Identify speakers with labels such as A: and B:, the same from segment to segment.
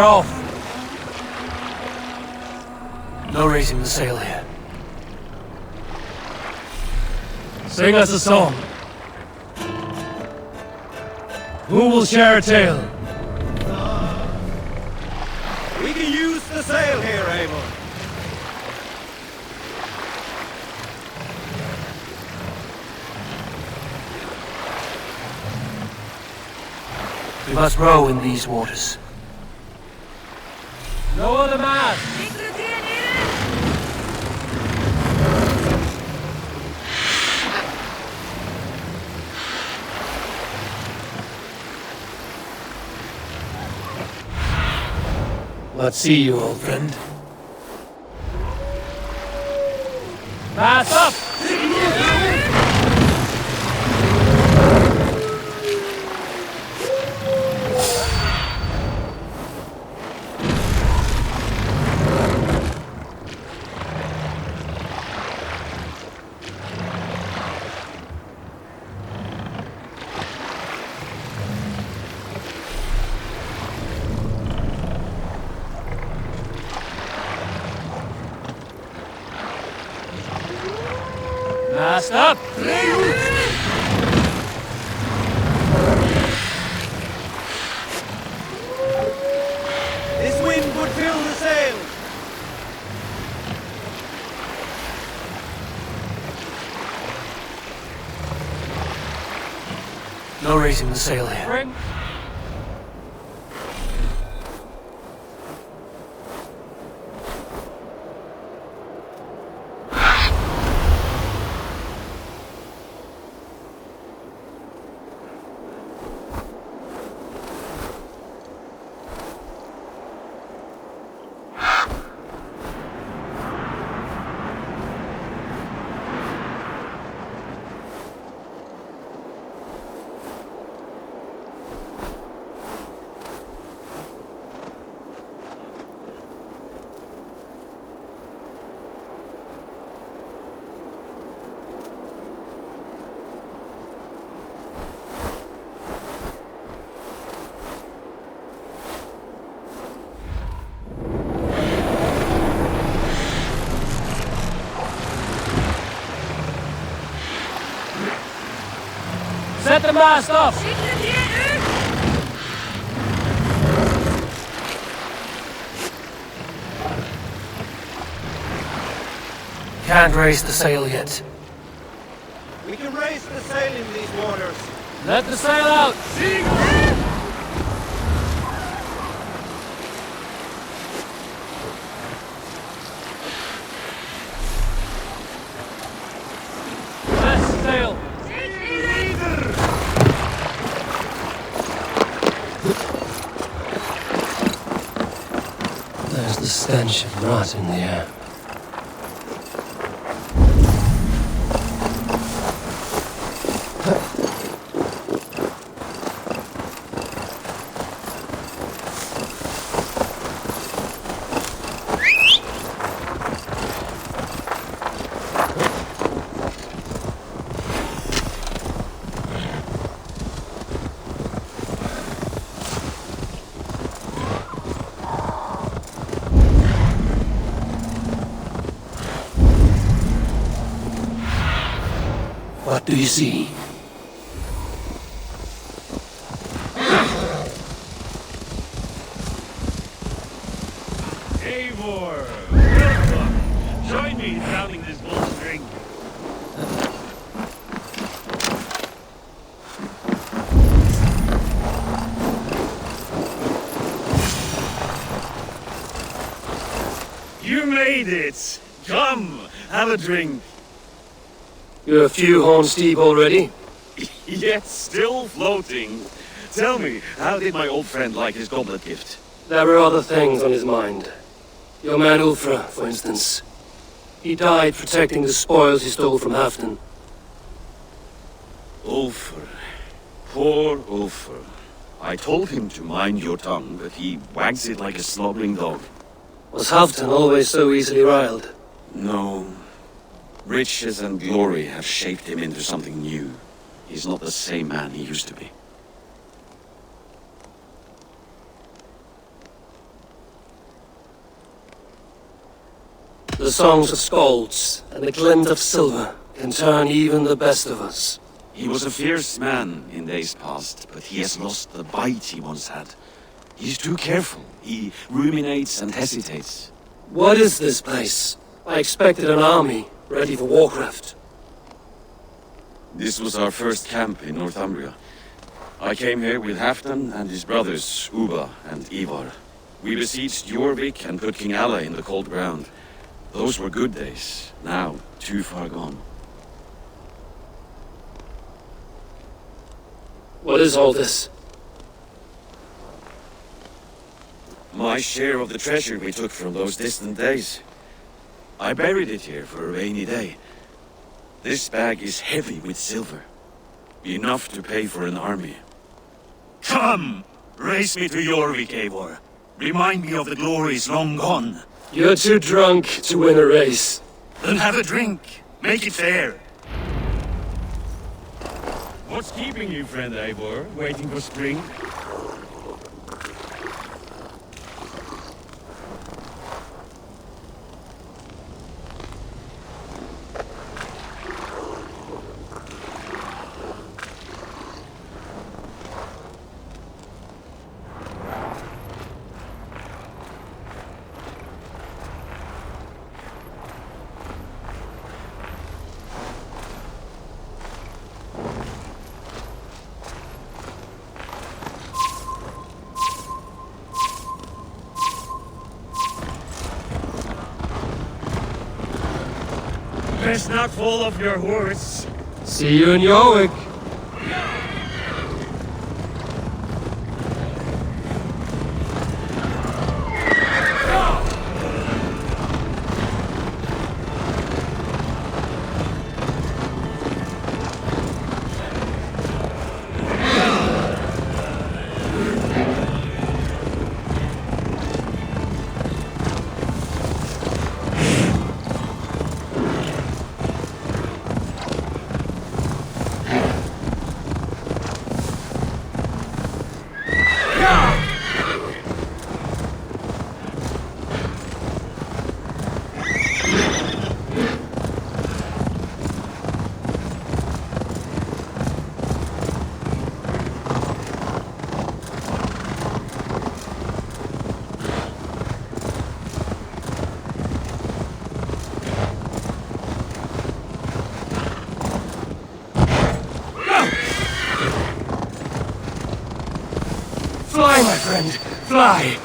A: off. No raising the sail here. Sing us a song. Who will share a tale?
B: We can use the sail here, Abel.
A: We must row in these waters. No other mast! Let's see you, old friend. Pass up! Mast up!
B: This wind would fill the sail.
A: No raising the sail here.
B: Bring.
A: Set the mast up! Can't raise the sail yet.
B: We can raise the sail in these waters.
A: Let the sail out! Less sail! There's the stench of rot in the air. What do you see?
C: Eivor! Welcome! Join me in drowning this bull's drink. You made it! Come, have a drink.
A: You're a few horns deep already?
C: Yet still floating. Tell me, how did my old friend like his goblet gift?
A: There were other things on his mind. Your man Ulfra, for instance. He died protecting the spoils he stole from Halfdan.
C: Ulfr. Poor Ulfr. I told him to mind your tongue, but he wags it like a slobbering dog.
A: Was Halfdan always so easily riled?
C: No. Riches and glory have shaped him into something new. He's not the same man he used to be.
A: The songs of skalds and the glint of silver can turn even the best of us.
C: He was a fierce man in days past, but he has lost the bite he once had. He's too careful. He ruminates and hesitates.
A: What is this place? I expected an army, ready for warcraft.
C: This was our first camp in Northumbria. I came here with Halfdan and his brothers, Uba and Ivar. We besieged Jorvik and put King Alla in the cold ground. Those were good days, now too far gone.
A: What is all this?
C: My share of the treasure we took from those distant days. I buried it here for a rainy day. This bag is heavy with silver. Enough to pay for an army.
D: Come! Race me to Jorvik, Eivor. Remind me of the glories long gone.
A: You're too drunk to win a race.
D: Then have a drink. Make it fair.
C: What's keeping you, friend Eivor? Waiting for spring?
D: Best not fall off your horse.
A: See you in Jorvik. Fly, my friend, fly!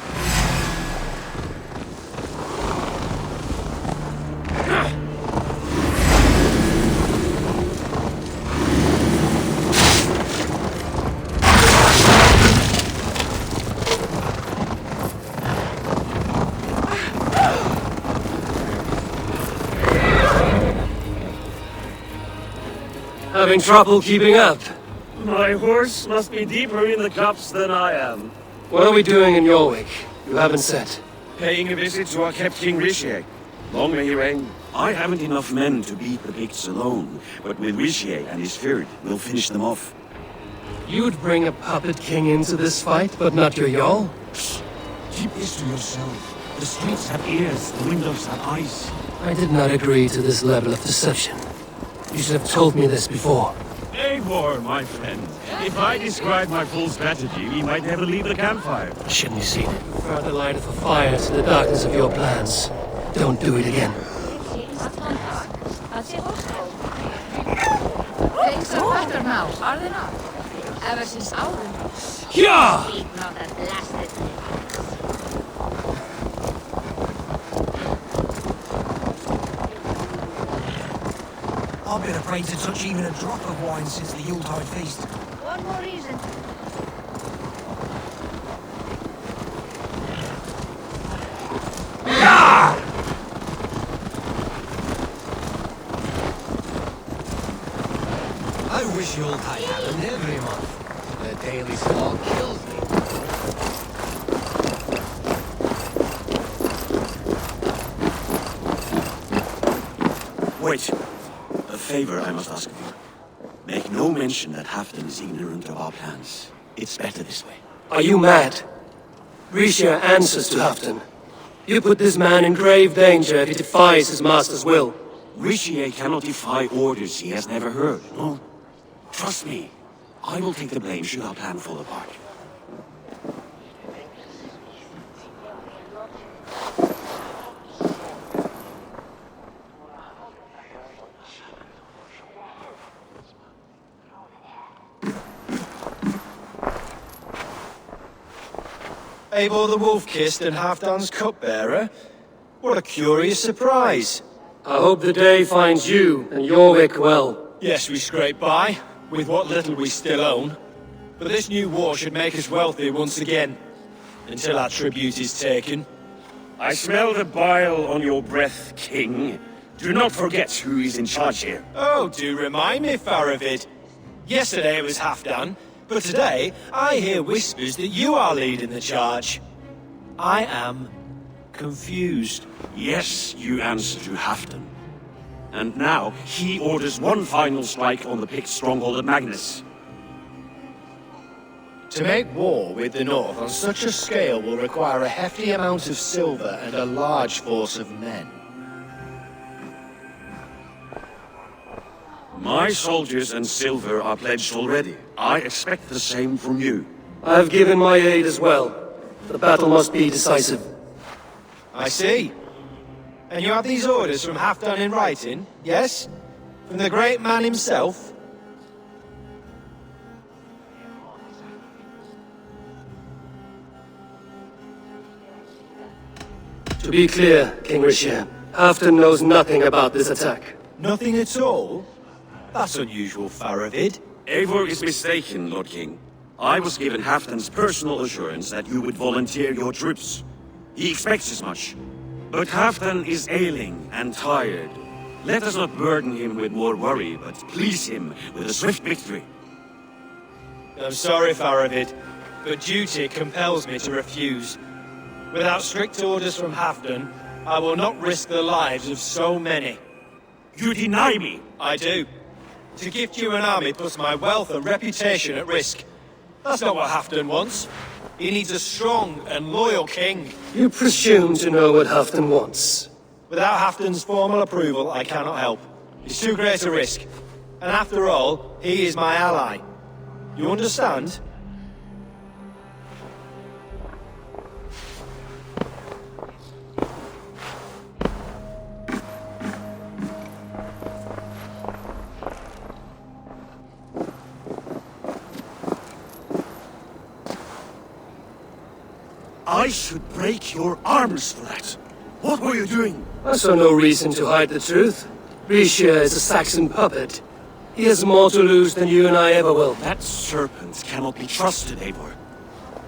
A: Having trouble keeping up?
D: My horse must be deeper in the cups than I am.
A: What are we doing in Jorvik? You haven't said.
C: Paying a visit to our kept King Rishier. Long may he reign. I haven't enough men to beat the Picts alone, but with Rishier and his Fyrd, we'll finish them off.
A: You'd bring a puppet king into this fight, but not your Jarl?
D: Keep this to yourself. The streets have ears, the windows have eyes.
A: I did not agree to this level of deception. You should have told me this before.
D: Eivor, my friend. If I describe my full strategy, we might never leave the campfire.
A: Shouldn't you see it? You further lighted a fire to the darkness of your plans. Don't do it again.
E: Things are better now, are they not? Ever since Auden.
A: Yeah!
E: Speak not that blasted.
B: I've been afraid to touch even a drop of wine since the Yuletide feast.
E: One more reason.
B: I wish Yuletide happened every month. The daily slog kills me.
C: Wait. A favor I must ask of you. Make no mention that Halfdan is ignorant of our plans. It's better this way.
A: Are you mad? Risha answers to Halfdan. You put this man in grave danger if he defies his master's will.
D: Richier cannot defy orders he has never heard, no? Trust me, I will take the blame should our plan fall apart.
B: Eivor the Wolf-Kissed and Halfdan's cupbearer? What a curious surprise.
A: I hope the day finds you and Jorvik well.
B: Yes, we scrape by, with what little we still own. But this new war should make us wealthy once again. Until our tribute is taken.
D: I smell the bile on your breath, King. Do not forget who is in charge here.
B: Oh, do remind me, Faravid. Yesterday it was Halfdan, but today I hear whispers that you are leading the charge. I am confused.
D: Yes, you answer to Halfdan. And now he orders one final strike on the Picts' stronghold at Magnus.
B: To make war with the North on such a scale will require a hefty amount of silver and a large force of men.
D: My soldiers and silver are pledged already. I expect the same from you.
A: I have given my aid as well. The battle must be decisive.
B: I see. And you have these orders from Halfdan in writing, yes? From the great man himself?
A: To be clear, King Richier, Halfdan knows nothing about this attack.
B: Nothing at all? That's unusual, Faravid.
C: Eivor is mistaken, Lord King. I was given Halfdan's personal assurance that you would volunteer your troops. He expects as much. But Halfdan is ailing and tired. Let us not burden him with more worry, but please him with a swift victory.
B: I'm sorry, Faravid, but duty compels me to refuse. Without strict orders from Halfdan, I will not risk the lives of so many.
D: You deny me!
B: I do. To gift you an army puts my wealth and reputation at risk. That's not what Halfdan wants. He needs a strong and loyal king.
A: You presume to know what Halfdan wants.
B: Without Halfdan's formal approval, I cannot help. It's too great a risk. And after all, he is my ally. You understand?
D: I should break your arms for that. What were you doing?
A: I saw no reason to hide the truth. Richier is a Saxon puppet. He has more to lose than you and I ever will.
D: That serpent cannot be trusted, Eivor.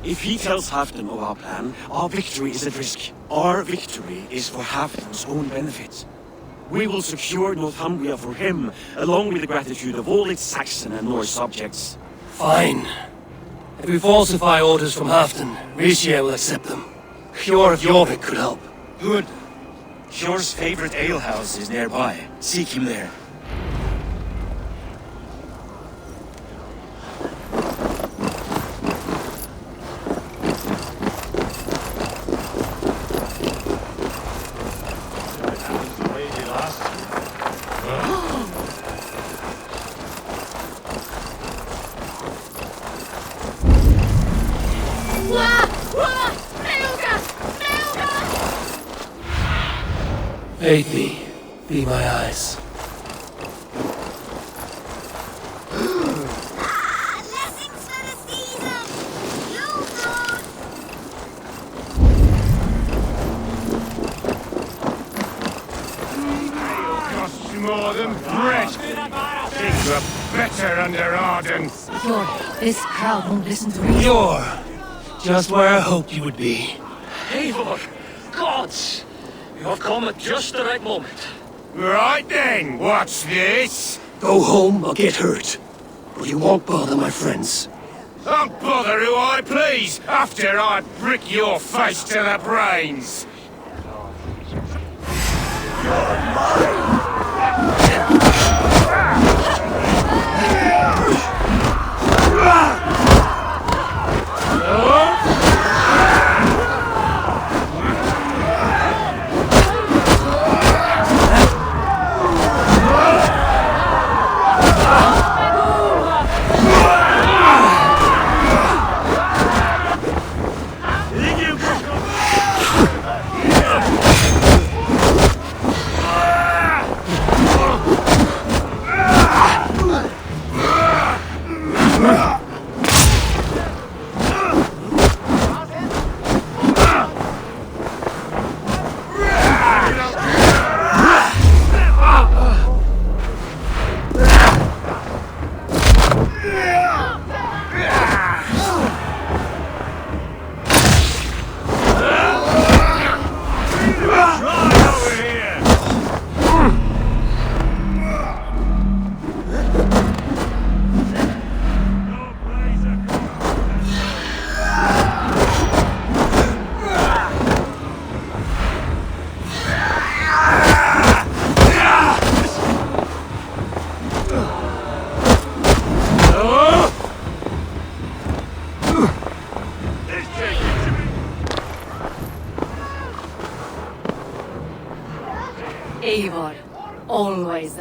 D: If he tells Halfdan of our plan, our victory is at risk. Our victory is for Halfdan's own benefit. We will secure Northumbria for him, along with the gratitude of all its Saxon and Norse subjects.
A: Fine. If we falsify orders from Halfdan, Richier will accept them. Hjor of Jorvik could help.
D: Good. Hjor's favorite alehouse is nearby. Seek him there.
A: Aid me. Be my eyes.
F: Costs more than bread. Things were better under Arden.
E: Jorvik, this crowd won't listen to reason.
A: You're just where I hoped you would be.
G: Eivor! Gods! You have come at just the right moment.
F: Right then, what's this?
A: Go home or get hurt. But you won't bother my friends.
F: I'll bother who I please after I brick your face to the brains.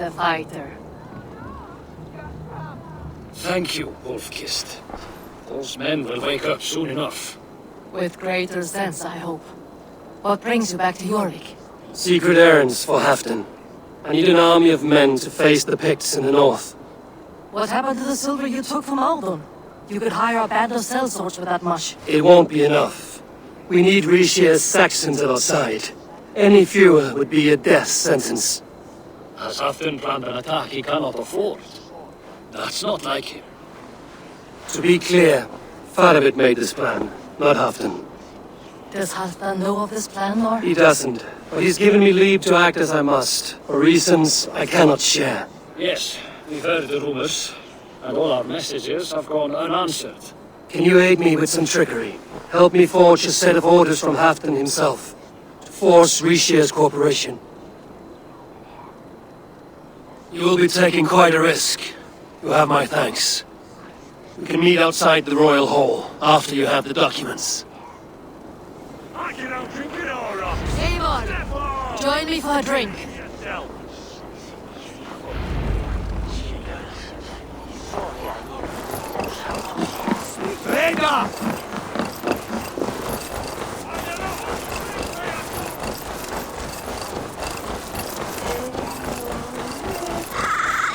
H: a fighter.
G: Thank you, Wolf-Kissed. Those men will wake up soon enough.
H: With greater sense, I hope. What brings you back to Jorvik?
A: Secret errands for Halfdan. I need an army of men to face the Picts in the north.
H: What happened to the silver you took from Halfdan? You could hire a band of sellswords with that much.
A: It won't be enough. We need Rishia's Saxons at our side. Any fewer would be a death sentence.
G: Has Halfdan planned an attack he cannot afford? That's not like him.
A: To be clear, Faravid made this plan, not Halfdan.
H: Does Halfdan know of this plan, or?
A: He doesn't, but he's given me leave to act as I must, for reasons I cannot share.
G: Yes, we've heard the rumors, and all our messages have gone unanswered.
A: Can you aid me with some trickery? Help me forge a set of orders from Halfdan himself, to force Rishia's cooperation. You will be taking quite a risk. You have my thanks. We can meet outside the Royal Hall, after you have the documents.
H: Eivor, join me for a drink.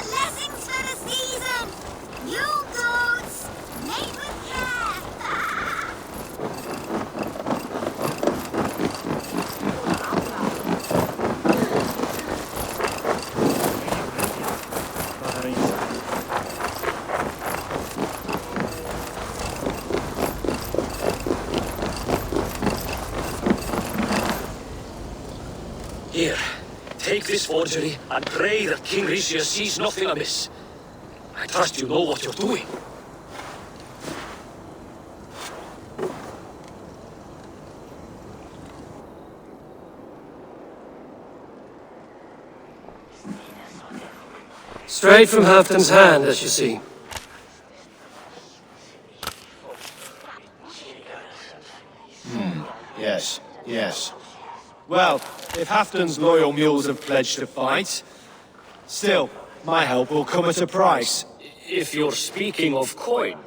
I: Blessings for the season! You goats, made with care!
G: Here, take this forgery and pray that King Rishia sees nothing amiss. I trust you know what you're doing.
A: Straight from Halfdan's hand, as you see.
B: Yes, yes. Well, if Halfdan's loyal mules have pledged to fight, still, my help will come at a price.
G: If you're speaking of coin,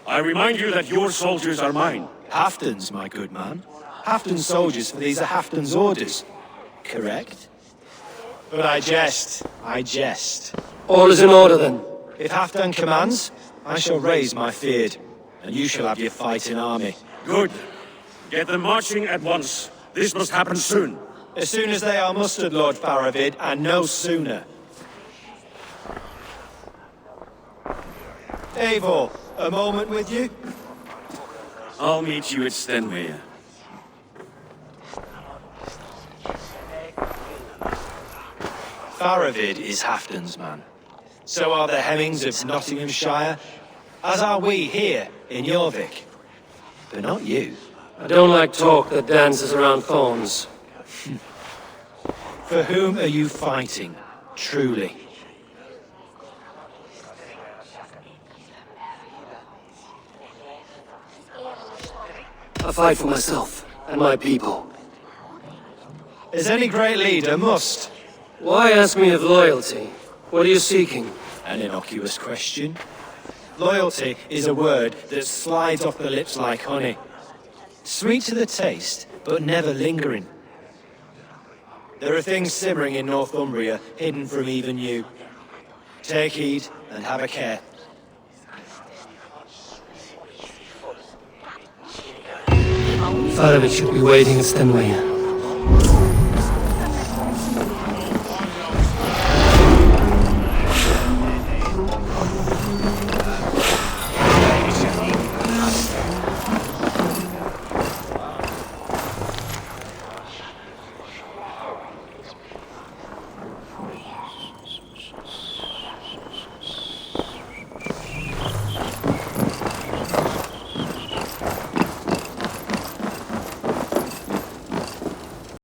D: I remind you that your soldiers are mine.
B: Halfdan's, my good man. Halfdan's soldiers, for these are Halfdan's orders. Correct? But I jest. I jest.
A: All is in order then.
B: If Halfdan commands, I shall raise my feared, and you shall have your fighting army.
D: Good. Get them marching at once. This must happen soon.
B: As soon as they are mustered, Lord Faravid, and no sooner. Eivor, a moment with you?
C: I'll meet you at Stenway.
B: Faravid is Halfdan's man. So are the Hemmings of Nottinghamshire, as are we here in Jorvik. But not you.
A: I don't like talk that dances around thorns.
B: For whom are you fighting, truly?
A: I fight for myself and my people.
B: As any great leader must.
A: Why ask me of loyalty? What are you seeking?
B: An innocuous question. Loyalty is a word that slides off the lips like honey. Sweet to the taste, but never lingering. There are things simmering in Northumbria, hidden from even you. Take heed and have a care.
A: Faravid should be waiting at Stenway.